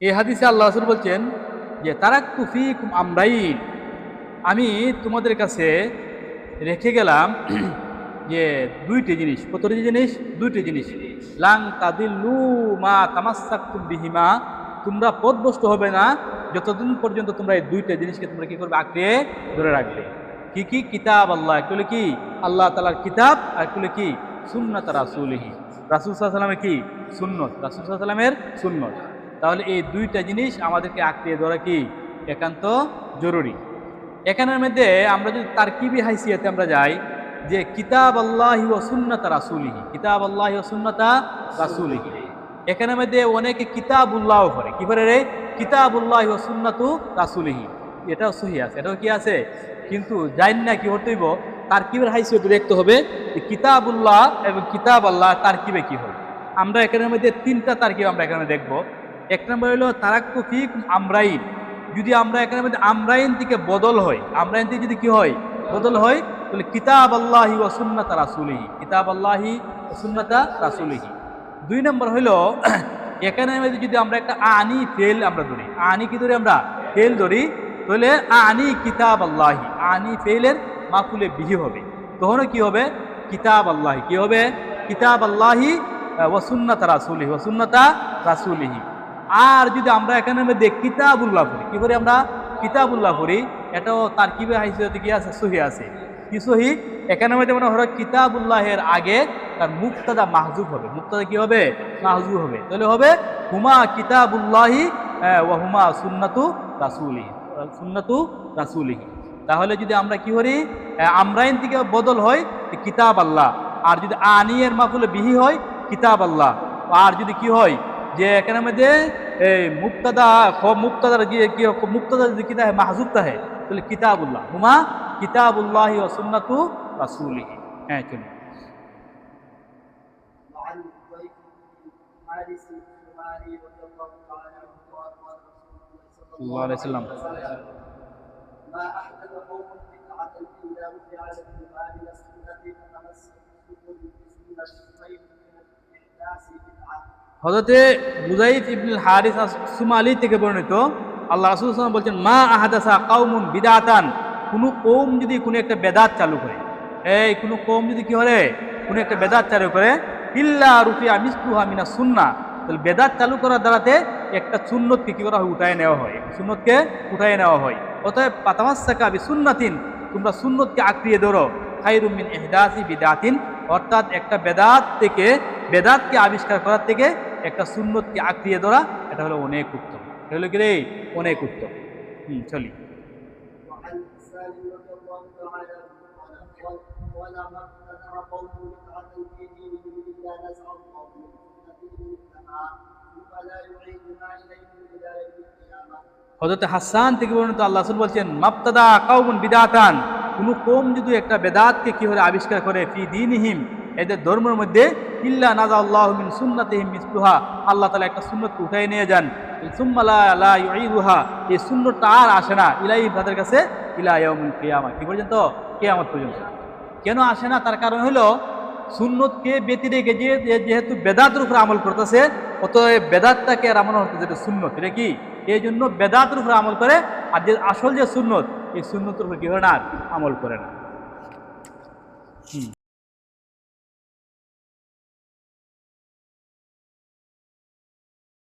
এই হাদিসে আল্লাহ রাসূল বলছেন যে তারাক্তু ফীকুম আমরাইন, আমি তোমাদের কাছে রেখে গেলাম যে দুইটি জিনিস। কতটি জিনিস? দুইটি জিনিস। লাং তাদিল্লু মা তামাসসাকতুম বিহিমা, তোমরা পথভ্রষ্ট হবে না যতদিন পর্যন্ত তোমরা এই দুইটা জিনিসকে তোমরা কি করবে? আঁকড়ে ধরে রাখবে। কি কি? কিতাব আল্লাহ, একটু কি আল্লাহ তাআলার কিতাব, আর একটু কি সুন্নাত রাসূলিহি, রাসূল সাল্লাল্লাহু আলাইহি ওয়াসাল্লামের কি সুন্নত, রাসূল সাল্লাল্লাহু আলাইহি ওয়াসাল্লামের সুন্নত। তাহলে এই দুইটা জিনিস আমাদেরকে আঁকড়ে ধরা কি একান্ত জরুরি। এখানের মধ্যে আমরা যদি তারকিবি হাইসিয়াতে আমরা যাই যে কিতাব আল্লাহি ওয়া সুন্নাত রাসূলিহি, কিতাব আল্লাহি ওয়া সুন্নাত রাসূলিহি, এখানের মধ্যে অনেকে কিতাবুল্লাহ করে, কি করে রে? কিতাবুল্লাহি ওয়া সুন্নাতু রাসূলিহি, এটাও সহি আছে, এটাও কি আছে, কিন্তু জাইন না কি হতে হইব তারকিবের হাইসিয়াতে দেখতে হবে যে কিতাবুল্লাহ এবং কিতাব আল্লাহ তারকিবে কি হয়। আমরা এখানের মধ্যে তিনটা তারকিব আমরা এখানে দেখব। এক নম্বর হলো তারাক্তু ফীকুম আমরাইন, যদি আমরা এখানের মধ্যে আমরাইন থেকে বদল হয়, আমরাইন থেকে যদি কি হয়? বদল হয়, তাহলে কিতাব আল্লাহি ওয়া সুন্নাত রাসূলিহি, কিতাব আল্লাহি ওয়া সুন্নাত রাসূলিহি। দুই নম্বর হলো এখানের মধ্যে যদি আমরা একটা আনি ফেল আমরা ধরি, আনি কি ধরি? আমরা ফেল ধরি, তাহলে আনি কিতাব আল্লাহি, আনি ফেলের মাফুলে বিহি হবে, তখনও কি হবে? কিতাব আল্লাহি কি হবে? কিতাব আল্লাহি ওয়া সুন্নাত রাসূলিহি, ওয়া সুন্নাত রাসূলিহি। আর যদি আমরা এখানে মধ্যে কিতাবুল্লাহ পড়ি, কি করি আমরা? কিতাবুল্লাহ পড়ি, এটাও তার কিবে হাইসিয়তে কি আছে? সহি আছে। কি সহি? এখানের মধ্যে মনে হয় কিতাবুল্লাহের আগে তার মুক্তাদা মাহজুব হবে, মুক্তাদা কি হবে? মাহজুব হবে, তাহলে হবে হুমা কিতাবুল্লাহি ওয়া হুমা সুন্নাতু রাসূলিহি, সুন্নাতু রাসূলিহি। তাহলে যদি আমরা কি করি, আমরাইন থেকে বদল হয় কিতাব আল্লাহ, আর যদি আনিয়ের মাফুলে বিহি হয় কিতাব আল্লাহ, আর যদি কি হয় যে এখানের মধ্যে এই মুক্তাদার গিয়ে কি মুক্তাদা যদি কিতাব মাহজুব তাহে, তাহলে কিতাবুল্লাহ হুমা কিতাবুল্লাহি ওয়া সুন্নাতু রাসূলিহি। হ্যাঁ, চলুন। সাল্লাল্লাহু আলাইহি সাল্লাম। হযরতে বুযাইদ ইবনুল হারিস সুমালি থেকে বর্ণিত, আল্লাহ রাসূল সাল্লাল্লাহু আলাইহি ওয়াসাল্লাম বলছেন, মা আহাদাসা কাউমুন বিদআতান, কোন কওম যদি কোনো একটা বেদাত চালু করে, এই কোন কওম যদি কি করে কোনো একটা বেদাত চালু করে, ইল্লা রুফিয়া মিসলুহা মিনাস সুন্নাহ, তাহলে বেদাত চালু করার দ্বারাতে একটা সুন্নতকে কি করা হয়? উঠায় নেওয়া হয়, সুন্নতকে উঠায় নেওয়া হয়। অতএব পাতামাসসাকা বিসুন্নাতিন, তোমরা সুন্নতকে আঁকড়িয়ে ধরো, খায়রুম মিন ইহদাসি বিদআতিন, অর্থাৎ একটা বেদাত থেকে, বেদাতকে আবিষ্কার করার থেকে একটা সুন্নতকে আঁকড়িয়ে ধরা, এটা হলো অনেক উত্তম, এটা হলো কি রে? অনেক উত্তম। চলি। হযরত হাসান থেকে বর্ণিত, আল্লাহ রাসূল বলছেন, মাবতাদা কাউমুন বিদআতান, কোন কওম যদি একটা বেদাতকে কি করে আবিষ্কার করে, ফি দীনিহিম, এদের ধর্মের মধ্যে, ইল্লা নাযাল্লাহু মিন সুন্নাতিহিম মিসলুহা, আল্লাহ তাআলা একটা সুন্নতকে উঠায় নিয়ে যান, সুম্মা লা ইউঈদুহা, এই সুন্নতটা আর আসে না, ইলাইহি, তাদের কাছে, ইলা ইয়াউমিল কিয়ামা, কি পর্যন্ত? কিয়ামত পর্যন্ত। কেন আসে না? তার কারণ হলো সুন্নতকে ব্যতি রেখে যেহেতু বেদাতের উপর আমল করতেছে, অতএব বেদাতটাকে আর আমল হতে, যেটা সুন্নত, এটা কি, এই জন্য বেদাতের উপর আমল করে, আর যে আসল যে সুন্নত, এই সুন্নতের উপর কি হয় না? আমল করে না।